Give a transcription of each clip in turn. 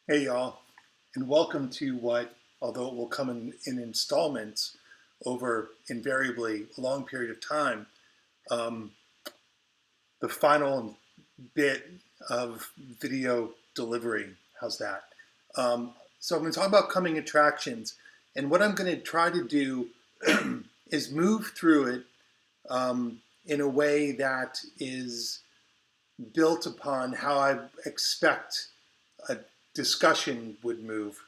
Hey y'all, and welcome to what, although it will come in installments over invariably a long period of time, um, the final bit of video delivery. How's that? So I'm going to talk about coming attractions, and what I'm going to try to do is move through it in a way that is built upon how I expect a discussion would move,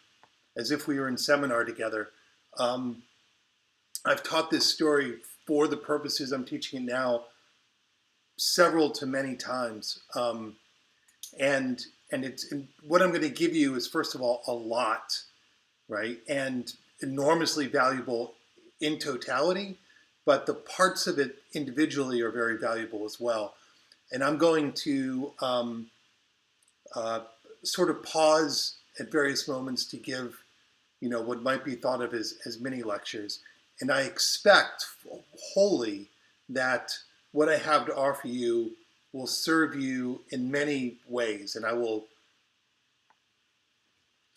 as if we were in seminar together. Um, I've taught this story for the purposes I'm teaching it now several to many times, and what I'm going to give you is, first of all, a lot, right, and enormously valuable in totality, but the parts of it individually are very valuable as well. And I'm going to uh, sort of pause at various moments to give, what might be thought of as mini lectures. And I expect wholly that what I have to offer you will serve you in many ways. And I will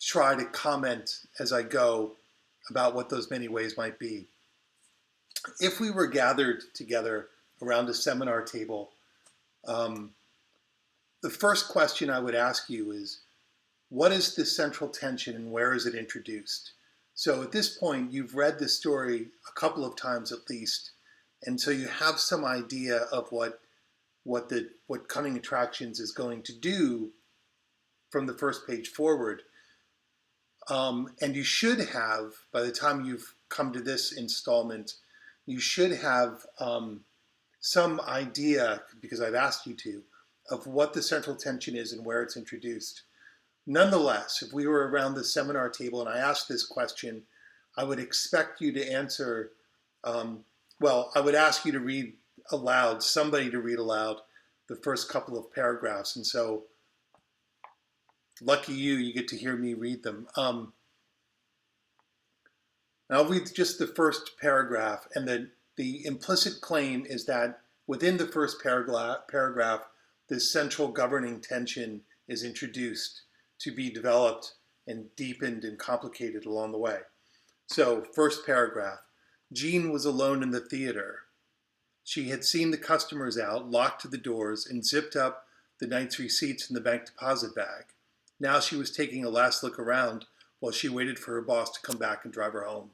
try to comment as I go about what those many ways might be. If we were gathered together around a seminar table, um, the first question I would ask you is, what is the central tension and where is it introduced? So at this point, you've read the story a couple of times at least, and so you have some idea of what Cunning Attractions is going to do from the first page forward. And you should have, by the time you've come to this installment, you should have some idea, because I've asked you to, of what the central tension is and where it's introduced. Nonetheless, if we were around the seminar table and I asked this question, I would expect you to answer, I would ask you to read aloud, somebody to read aloud the first couple of paragraphs. And so, lucky you, you get to hear me read them. I'll read just the first paragraph, and the implicit claim is that within the first paragraph, this central governing tension is introduced to be developed and deepened and complicated along the way. So, first paragraph. Jean was alone in the theater. She had seen the customers out, locked the doors, and zipped up the night's receipts in the bank deposit bag. Now she was taking a last look around while she waited for her boss to come back and drive her home.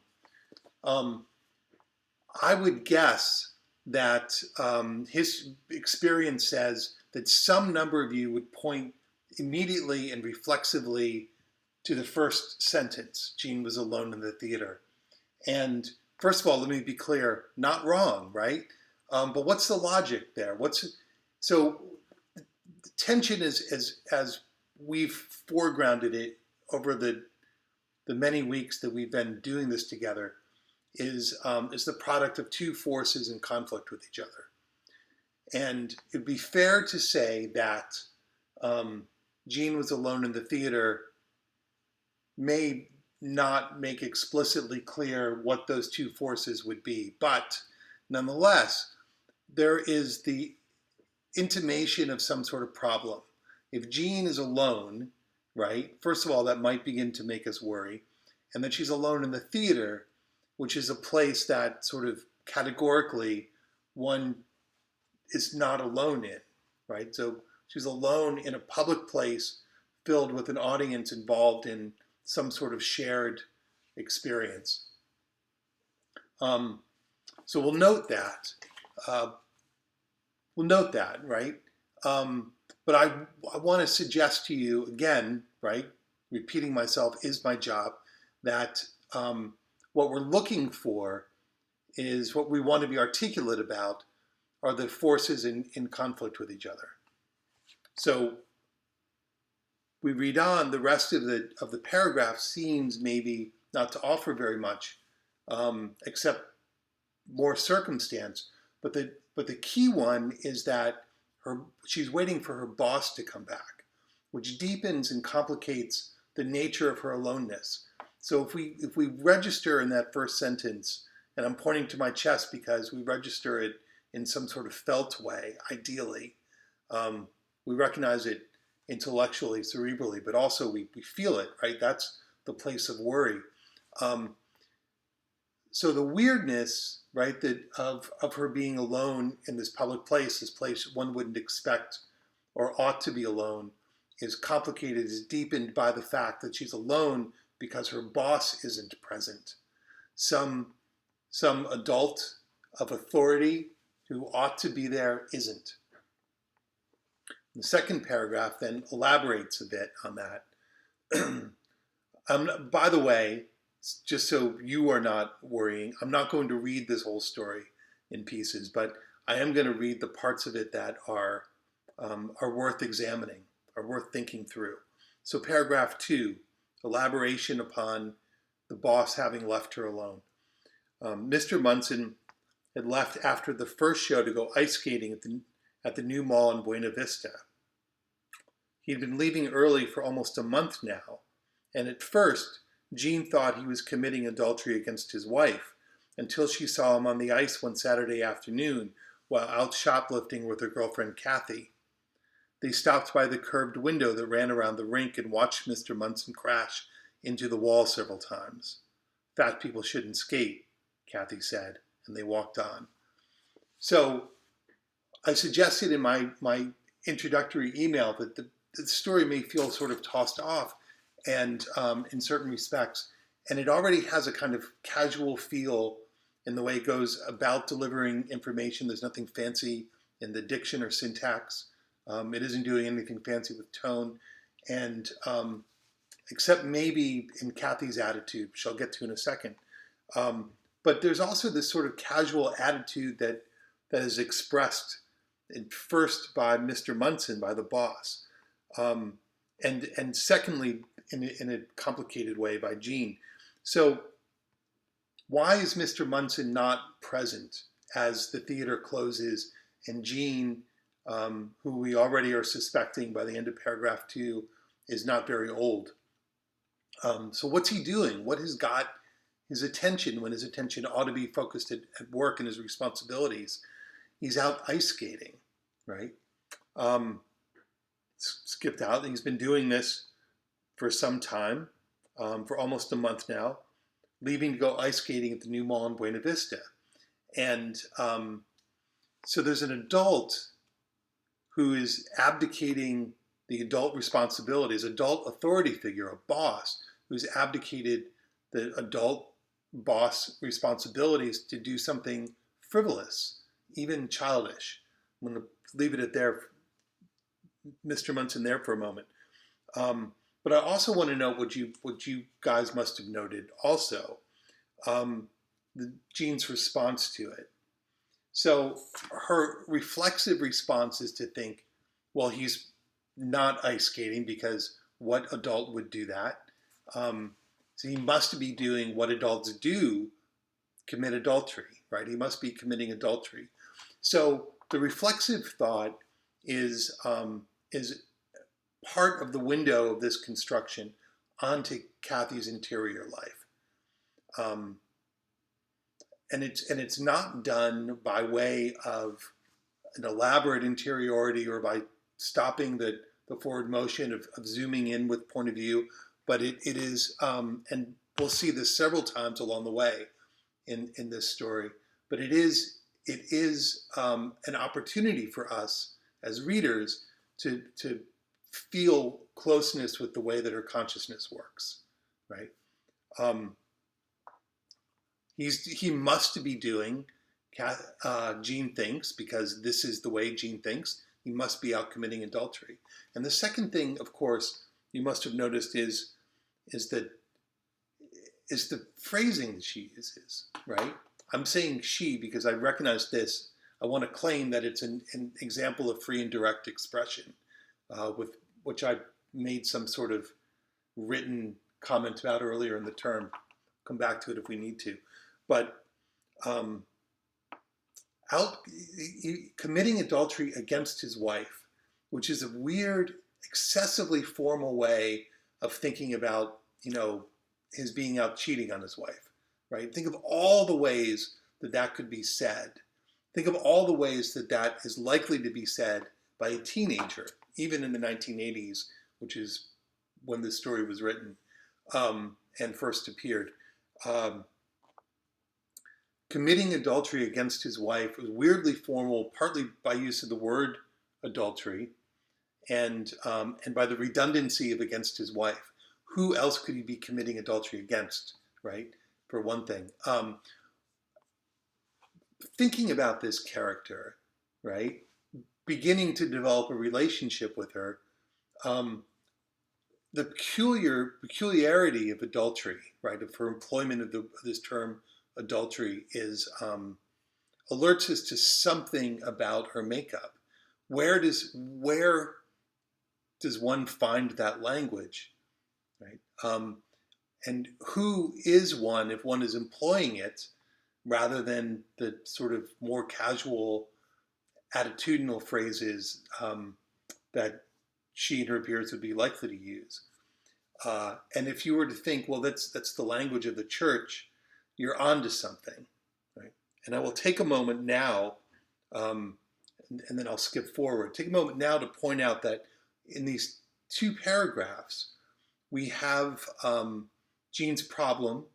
I would guess that his experience says that some number of you would point immediately and reflexively to the first sentence, Jean was alone in the theater. And first of all, let me be clear, not wrong, right? But what's the logic there? So the tension is as we've foregrounded it over the many weeks that we've been doing this together is the product of two forces in conflict with each other. And it'd be fair to say that Jean was alone in the theater may not make explicitly clear what those two forces would be. But nonetheless, there is the intimation of some sort of problem. If Jean is alone, right, first of all, that might begin to make us worry. And that she's alone in the theater, which is a place that sort of categorically one is not alone in, right? So she's alone in a public place filled with an audience involved in some sort of shared experience. So we'll note that. Right? But I want to suggest to you again, right? Repeating myself is my job. That what we're looking for is what we want to be articulate about are the forces in conflict with each other. So we read on, the rest of the paragraph seems maybe not to offer very much, except more circumstance. But the key one is that she's waiting for her boss to come back, which deepens and complicates the nature of her aloneness. So if we register in that first sentence, and I'm pointing to my chest because we register it in some sort of felt way, ideally, we recognize it intellectually, cerebrally, but also we feel it, right? That's the place of worry. So the weirdness, right, that of her being alone in this public place, this place one wouldn't expect or ought to be alone, is complicated, is deepened by the fact that she's alone because her boss isn't present. Some adult of authority who ought to be there isn't. The second paragraph then elaborates a bit on that. By the way, just so you are not worrying, I'm not going to read this whole story in pieces, but I am going to read the parts of it that are worth examining, are worth thinking through. So paragraph 2, elaboration upon the boss having left her alone. Mr. Munson had left after the first show to go ice skating at the new mall in Buena Vista. He had been leaving early for almost a month now, and at first, Jean thought he was committing adultery against his wife until she saw him on the ice one Saturday afternoon while out shoplifting with her girlfriend Kathy. They stopped by the curved window that ran around the rink and watched Mr. Munson crash into the wall several times. Fat people shouldn't skate, Kathy said, and they walked on. So I suggested in my introductory email that the story may feel sort of tossed off and in certain respects, and it already has a kind of casual feel in the way it goes about delivering information. There's nothing fancy in the diction or syntax. It isn't doing anything fancy with tone, and except maybe in Kathy's attitude, which I'll get to in a second. But there's also this sort of casual attitude that is expressed first by Mr. Munson, by the boss, and secondly, in a complicated way, by Jean. So why is Mr. Munson not present as the theater closes and Jean, who we already are suspecting by the end of paragraph 2, is not very old? So what's he doing? What has got his attention when his attention ought to be focused at work and his responsibilities? He's out ice skating, right? Skipped out. He's been doing this for some time, for almost a month now, leaving to go ice skating at the new mall in Buena Vista. And so there's an adult who is abdicating the adult responsibilities, adult authority figure, a boss, who's abdicated the adult boss responsibilities to do something frivolous, even childish. I'm going to leave it at there, Mr. Munson, there for a moment. But I also want to note what you guys must have noted also, Jean's response to it. So her reflexive response is to think, well, he's not ice skating because what adult would do that? So he must be doing what adults do, commit adultery, right? He must be committing adultery. So the reflexive thought is part of the window of this construction onto Kathy's interior life. And it's not done by way of an elaborate interiority or by stopping the forward motion of zooming in with point of view, but it is, and we'll see this several times along the way in this story, but it is an opportunity for us as readers to feel closeness with the way that her consciousness works, right? He must be doing, Jean thinks, because this is the way Jean thinks, he must be out committing adultery. And the second thing, of course, you must have noticed is the phrasing that she uses, right? I'm saying she because I recognize this. I want to claim that it's an example of free and direct expression, with which I made some sort of written comment about earlier in the term. Come back to it if we need to. But committing adultery against his wife, which is a weird, excessively formal way of thinking about, his being out cheating on his wife, right? Think of all the ways that could be said. Think of all the ways that is likely to be said by a teenager, even in the 1980s, which is when this story was written and first appeared. Um, Committing adultery against his wife was weirdly formal, partly by use of the word adultery, and by the redundancy of against his wife. Who else could he be committing adultery against, right? For one thing. Thinking about this character, right? Beginning to develop a relationship with her, the peculiarity of adultery, right, of her employment of this term adultery is alerts us to something about her makeup. Where does one find that language, right? And who is one if one is employing it rather than the sort of more casual attitudinal phrases that she and her peers would be likely to use. And if you were to think, well, that's the language of the church, you're onto something, right? And I will take a moment now, and then I'll skip forward. Take a moment now to point out that in these two paragraphs, we have Jean's problem,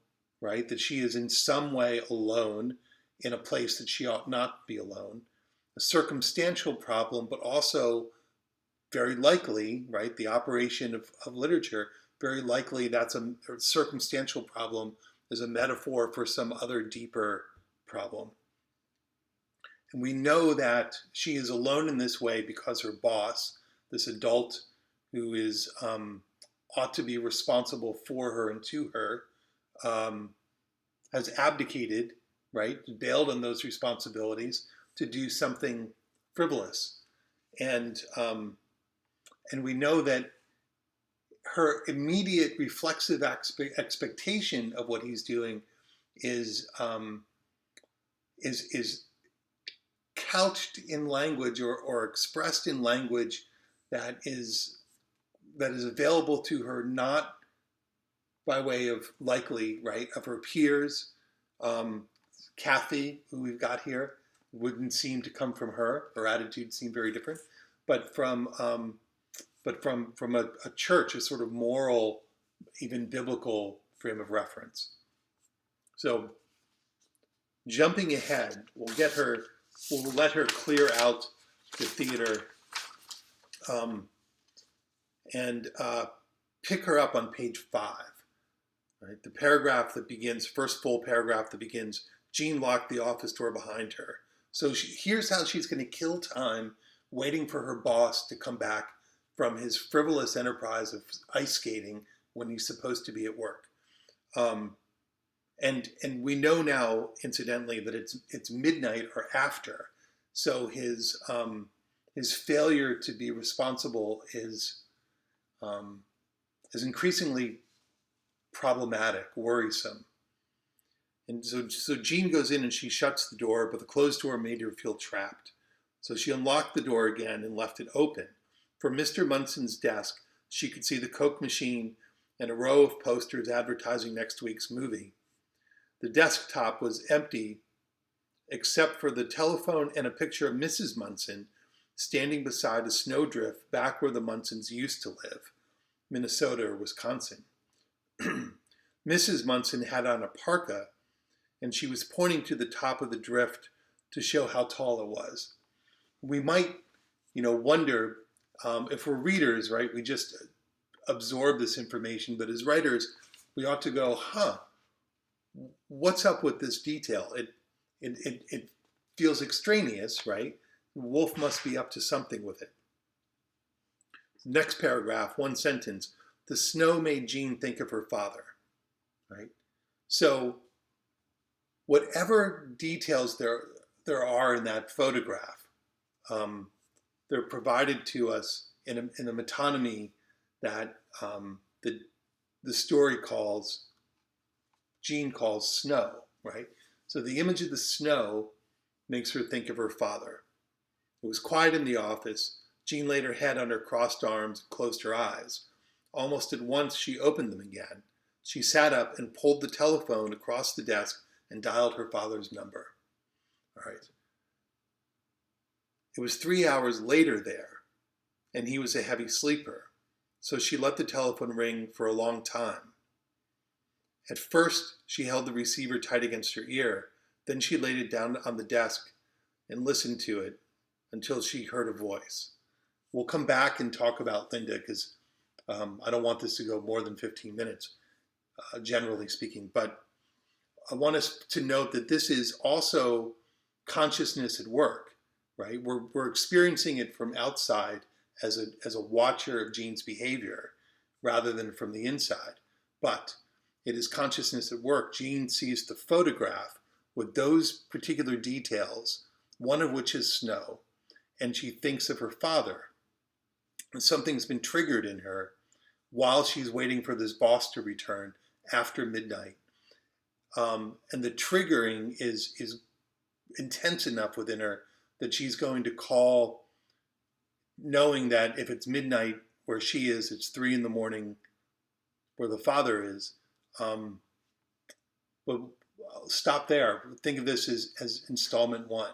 right? That she is in some way alone in a place that she ought not be alone. A circumstantial problem, but also very likely, right? The operation of literature, very likely that's a circumstantial problem is a metaphor for some other deeper problem. And we know that she is alone in this way because her boss, this adult who is ought to be responsible for her and to her, has abdicated, right? Bailed on those responsibilities to do something frivolous. And we know that her immediate reflexive expectation of what he's doing is couched in language or expressed in language that is available to her not by way of likely, right, of her peers. Kathy, who we've got here, wouldn't seem to come from her. Her attitude seemed very different, but from a church, a sort of moral, even biblical frame of reference. So, jumping ahead, we'll let her clear out the theater and pick her up on page 5. Right? The paragraph that begins, first full paragraph that begins, Jean locked the office door behind her. So here's how she's going to kill time waiting for her boss to come back from his frivolous enterprise of ice skating when he's supposed to be at work. And we know now, incidentally, that it's midnight or after. So his failure to be responsible is increasingly problematic, worrisome. And so Jean goes in and she shuts the door, but the closed door made her feel trapped. So she unlocked the door again and left it open. From Mr. Munson's desk, she could see the Coke machine and a row of posters advertising next week's movie. The desktop was empty except for the telephone and a picture of Mrs. Munson standing beside a snowdrift back where the Munsons used to live, Minnesota or Wisconsin. Mrs. Munson had on a parka, and she was pointing to the top of the drift to show how tall it was. We might, wonder if we're readers, right? We just absorb this information, but as writers, we ought to go, what's up with this detail? It feels extraneous, right? Wolf must be up to something with it. Next paragraph, one sentence. The snow made Jean think of her father, right? So whatever details there are in that photograph, they're provided to us in a metonymy that the story Jean calls snow, right? So the image of the snow makes her think of her father. It was quiet in the office. Jean laid her head on her crossed arms and closed her eyes. Almost at once, she opened them again. She sat up and pulled the telephone across the desk and dialed her father's number. All right. It was 3 hours later there, and he was a heavy sleeper, so she let the telephone ring for a long time. At first, she held the receiver tight against her ear. Then she laid it down on the desk and listened to it until she heard a voice. We'll come back and talk about Linda because I don't want this to go more than 15 minutes, generally speaking. But I want us to note that this is also consciousness at work, right? We're experiencing it from outside as a watcher of Jean's behavior rather than from the inside. But it is consciousness at work. Jean sees the photograph with those particular details, one of which is snow, and she thinks of her father. And something's been triggered in her while she's waiting for this boss to return after midnight. And the triggering is intense enough within her that she's going to call, knowing that if it's midnight where she is, it's 3 a.m. where the father is. But I'll stop there. Think of this as installment 1.